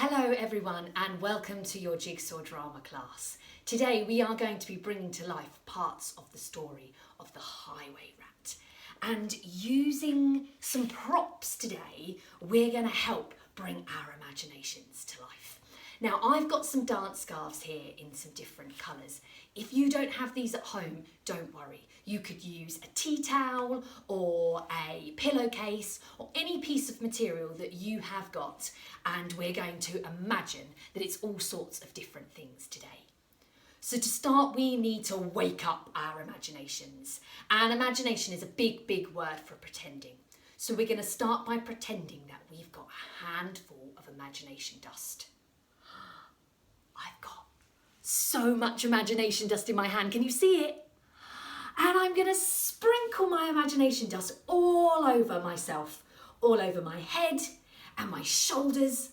Hello everyone and welcome to your jigsaw drama class. Today we are going to be bringing to life parts of the story of the highway rat. And using some props today, we're going to help bring our imaginations to life. Now I've got some dance scarves here in some different colours. If you don't have these at home, don't worry. You could use a tea towel or a pillowcase or any piece of material that you have got, and we're going to imagine that it's all sorts of different things today. So to start, we need to wake up our imaginations. And imagination is a big, big word for pretending. So we're going to start by pretending that we've got a handful of imagination dust. I've got so much imagination dust in my hand. Can you see it? And I'm going to sprinkle my imagination dust all over myself, all over my head and my shoulders.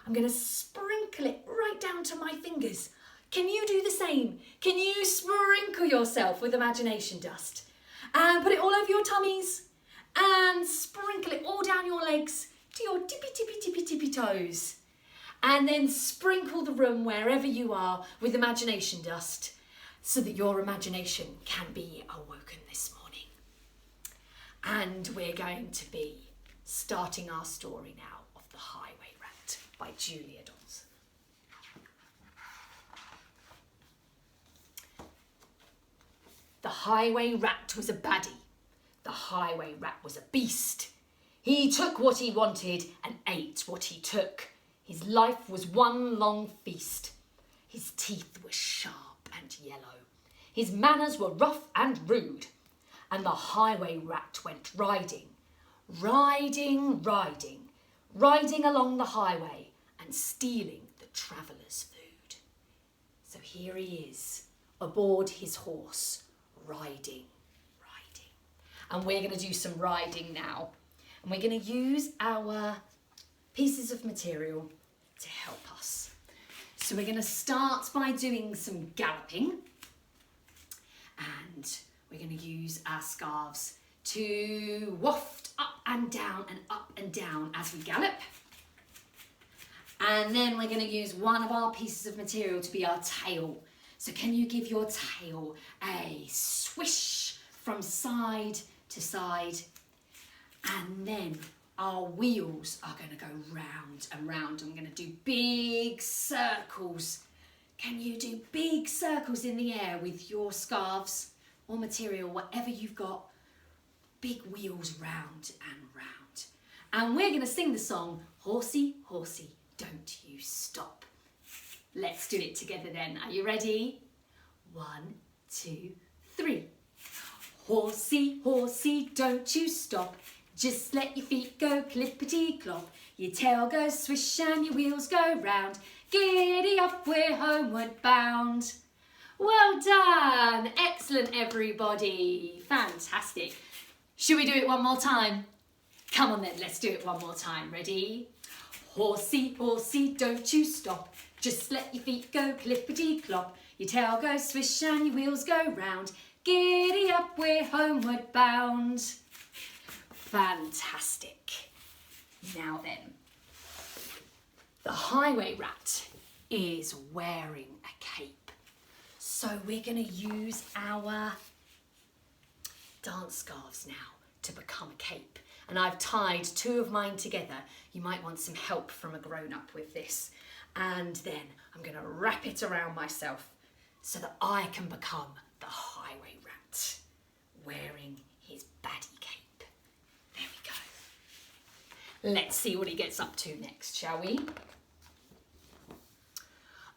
I'm going to sprinkle it right down to my fingers. Can you do the same? Can you sprinkle yourself with imagination dust? And put it all over your tummies and sprinkle it all down your legs to your tippy, tippy, tippy, tippy toes. And then sprinkle the room wherever you are with imagination dust so that your imagination can be awoken this morning. And we're going to be starting our story now of The Highway Rat by Julia Donaldson. The highway rat was a baddie. The highway rat was a beast. He took what he wanted and ate what he took. His life was one long feast. His teeth were sharp and yellow. His manners were rough and rude. And the highway rat went riding, riding, riding, riding along the highway and stealing the travellers' food. So here he is, aboard his horse, riding, riding. And we're going to do some riding now. And we're going to use our pieces of material to help us. So we're going to start by doing some galloping, and we're going to use our scarves to waft up and down as we gallop. And then we're going to use one of our pieces of material to be our tail. So can you give your tail a swish from side to side? And then our wheels are going to go round and round. I'm going to do big circles. Can you do big circles in the air with your scarves or material, whatever you've got? Big wheels round and round. And we're going to sing the song, Horsey, Horsey, Don't You Stop. Let's do it together then. Are you ready? 1, 2, 3. Horsey, horsey, don't you stop. Just let your feet go clippity-clop. Your tail goes swish and your wheels go round. Giddy up, we're homeward bound. Well done. Excellent, everybody. Fantastic. Should we do it one more time? Come on then, let's do it one more time. Ready? Horsey, horsey, don't you stop. Just let your feet go clippity-clop. Your tail goes swish and your wheels go round. Giddy up, we're homeward bound. Fantastic. Now then, the highway rat is wearing a cape. So we're going to use our dance scarves now to become a cape. And I've tied 2 of mine together. You might want some help from a grown-up with this. And then I'm going to wrap it around myself so that I can become the highway rat wearing his baddie cape. There we go. Let's see what he gets up to next, shall we?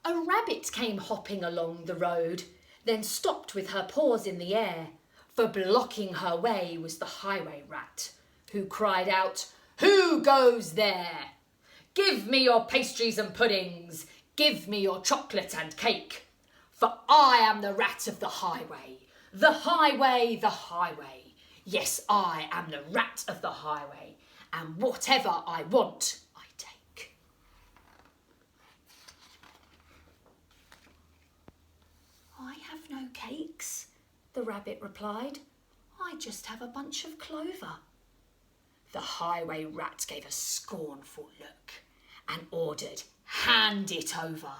A rabbit came hopping along the road, then stopped with her paws in the air, for blocking her way was the highway rat, who cried out, "Who goes there? Give me your pastries and puddings, give me your chocolate and cake, for I am the rat of the highway, the highway, the highway. Yes, I am the rat of the highway, and whatever I want, I take." "I have no cakes," the rabbit replied. "I just have a bunch of clover." The highway rat gave a scornful look and ordered, hand it over.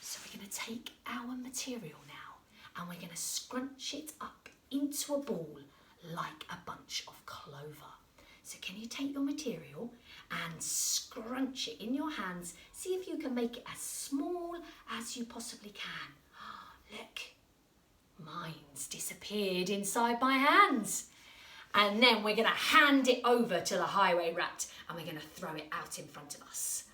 So we're going to take our material now and we're going to scrunch it up into a ball like a bunch of clover. So can you take your material and scrunch it in your hands? See if you can make it as small as you possibly can. Look, mine's disappeared inside my hands. And then we're going to hand it over to the highway rat and we're going to throw it out in front of us.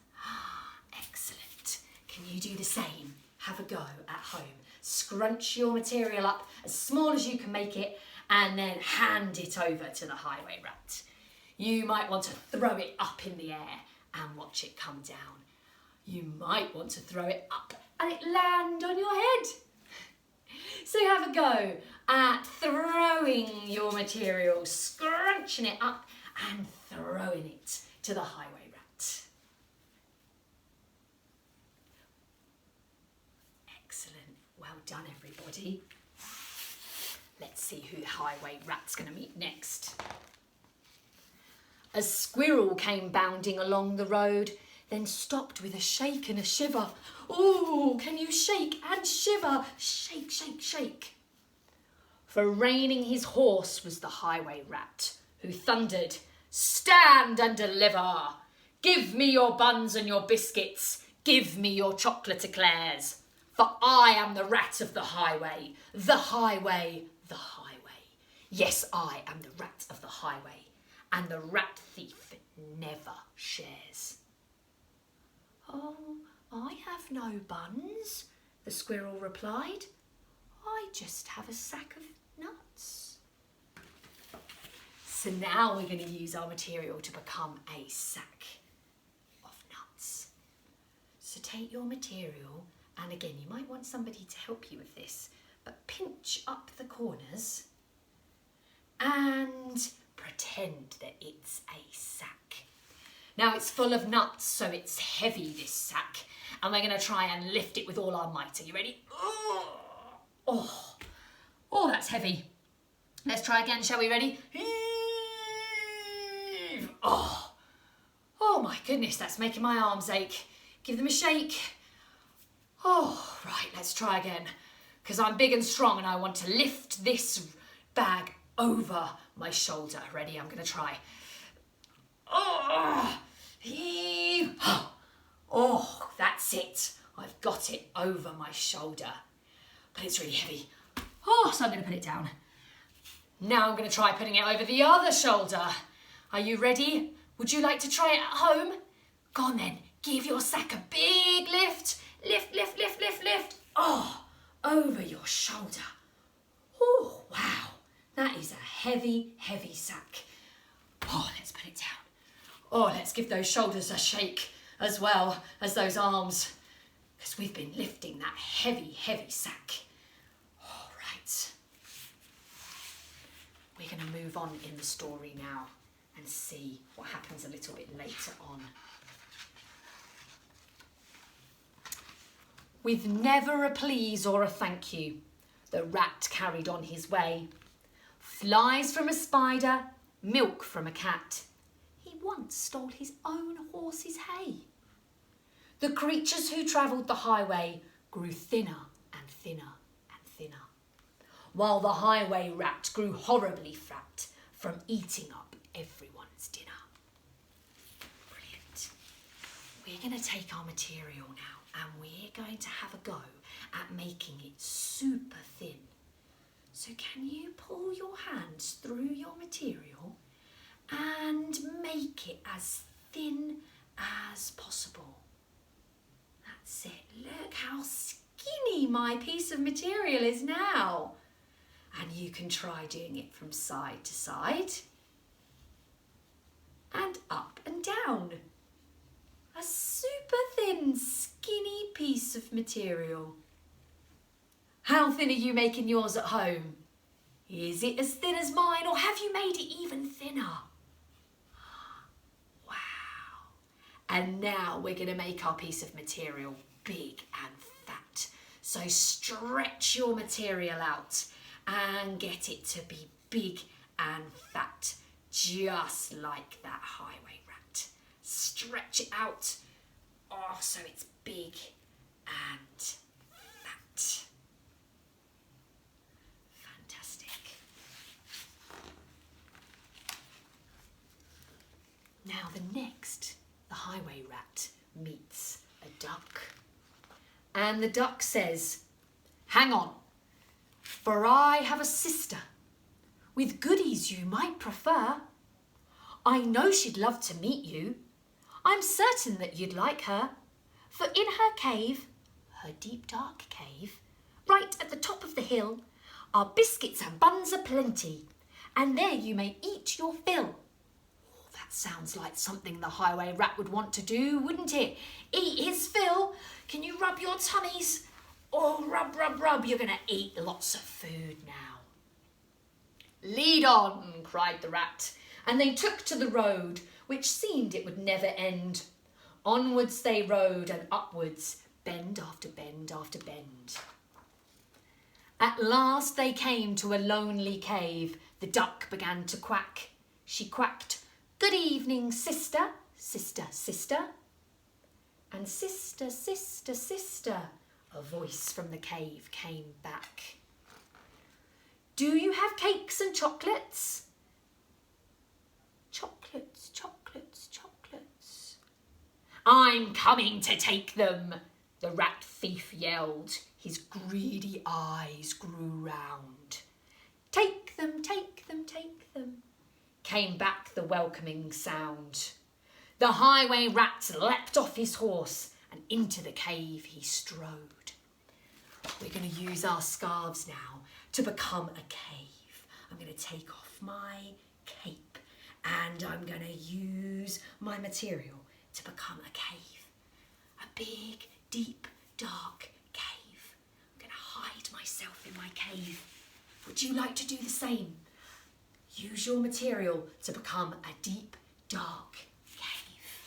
Excellent. Can you do the same? Have a go at home. Scrunch your material up as small as you can make it and then hand it over to the highway rat. You might want to throw it up in the air and watch it come down. You might want to throw it up and it land on your head. So have a go at throwing your material, scrunching it up and throwing it to the highway rat. Excellent. Well done, everybody. Let's see who the highway rat's going to meet next. A squirrel came bounding along the road, then stopped with a shake and a shiver. Oh, can you shake and shiver? Shake, shake, shake. For reining his horse was the highway rat, who thundered, "Stand and deliver! Give me your buns and your biscuits. Give me your chocolate eclairs. For I am the rat of the highway, the highway, the highway. Yes, I am the rat of the highway, and the rat thief never shares." "Oh, I have no buns," the squirrel replied. "I just have a sack of nuts." So now we're going to use our material to become a sack of nuts. So take your material, and again, you might want somebody to help you with this, but pinch up the corners and pretend that it's a sack. Now it's full of nuts, so it's heavy, this sack, and we're going to try and lift it with all our might. Are you ready? Oh, that's heavy. Let's try again, shall we? Ready? Heave. Oh my goodness, that's making my arms ache. Give them a shake. Oh, right, let's try again, because I'm big and strong and I want to lift this bag over my shoulder. Ready? I'm going to try. Heave. Oh, that's it. I've got it over my shoulder, but it's really heavy. So I'm going to put it down. Now I'm going to try putting it over the other shoulder. Are you ready? Would you like to try it at home? Go on then. Give your sack a big lift. Lift, lift, lift, lift, lift. Over your shoulder. Oh, wow. That is a heavy, heavy sack. Let's put it down. Let's give those shoulders a shake as well as those arms, because we've been lifting that heavy, heavy sack. All right. We're going to move on in the story now and see what happens a little bit later on. With never a please or a thank you, the rat carried on his way. Flies from a spider, milk from a cat. He once stole his own horse's hay. The creatures who travelled the highway grew thinner and thinner and thinner, while the highway rat grew horribly fat from eating up everyone's dinner. Brilliant. We're going to take our material now and we're going to have a go at making it super thin. So can you pull your hands through your material and make it as thin as possible? That's it. Look how skinny my piece of material is now. And you can try doing it from side to side and up and down. A super thin, skinny piece of material. How thin are you making yours at home? Is it as thin as mine, or have you made it even thinner? Wow. And now we're going to make our piece of material big and fat. So stretch your material out and get it to be big and fat. just like that highway rat. Stretch it out, oh, so it's big and fat. Fantastic. Now the highway rat meets a duck. And the duck says, "Hang on, for I have a sister with goodies you might prefer. I know she'd love to meet you. I'm certain that you'd like her, for in her cave, her deep dark cave, right at the top of the hill, are biscuits and buns aplenty, and there you may eat your fill." Oh, that sounds like something the highway rat would want to do, wouldn't it? Eat his fill. Can you rub your tummies? Oh, rub, rub, rub. You're going to eat lots of food now. "Lead on," cried the rat, and they took to the road, which seemed it would never end. Onwards they rode, and upwards, bend after bend after bend. At last they came to a lonely cave. The duck began to quack. She quacked, "Good evening, sister, sister, sister." And sister, sister, sister, a voice from the cave came back. "Do you have cakes and chocolates?" "Chocolates, chocolates, chocolates." "I'm coming to take them," the rat thief yelled. His greedy eyes grew round. "Take them, take them, take them," came back the welcoming sound. The highway rat leapt off his horse and into the cave he strode. We're going to use our scarves now to become a cave. I'm going to take off my cape and I'm going to use my material to become a cave. A big, deep, dark cave. I'm going to hide myself in my cave. Would you like to do the same? Use your material to become a deep, dark cave.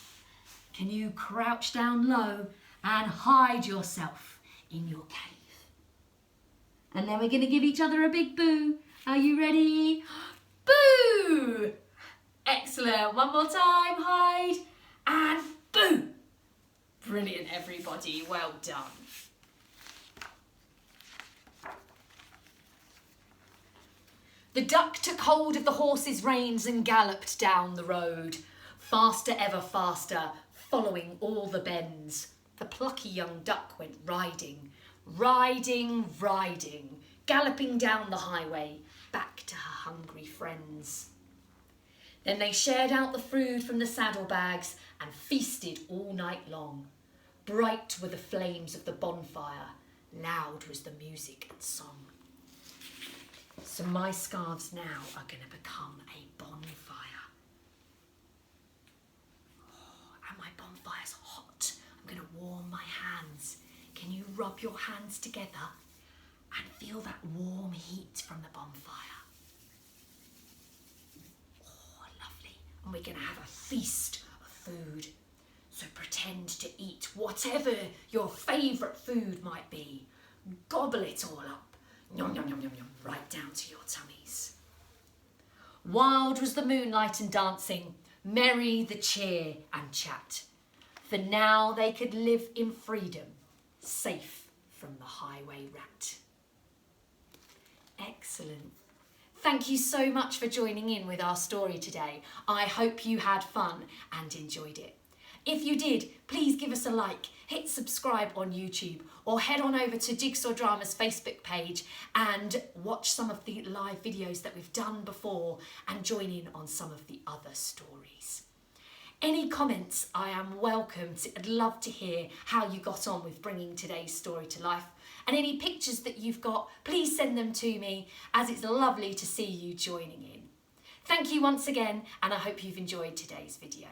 Can you crouch down low and hide yourself in your cave? And then we're going to give each other a big boo. Are you ready? Boo! Excellent. One more time. Hide and boo. Brilliant, everybody. Well done. The duck took hold of the horse's reins and galloped down the road. Faster, ever faster, following all the bends. The plucky young duck went riding, riding, riding, galloping down the highway, back to her hungry friends. Then they shared out the food from the saddlebags and feasted all night long. Bright were the flames of the bonfire, loud was the music and song. So my scarves now are going to become a bonfire. Oh, and my bonfire's hot. I'm going to warm my hands. Can you rub your hands together and feel that warm heat from the bonfire? Oh, lovely. And we're going to have a feast of food. So pretend to eat whatever your favourite food might be. Gobble it all up. Yum, yum, yum, yum, yum, right down to your tummies. Wild was the moonlight and dancing, merry the cheer and chat. For now they could live in freedom, safe from the highway rat. Excellent. Thank you so much for joining in with our story today. I hope you had fun and enjoyed it. If you did, please give us a like, hit subscribe on YouTube, or head on over to Jigsaw Drama's Facebook page and watch some of the live videos that we've done before and join in on some of the other stories. Any comments, I am welcome. I'd love to hear how you got on with bringing today's story to life. And any pictures that you've got, please send them to me, as it's lovely to see you joining in. Thank you once again, and I hope you've enjoyed today's video.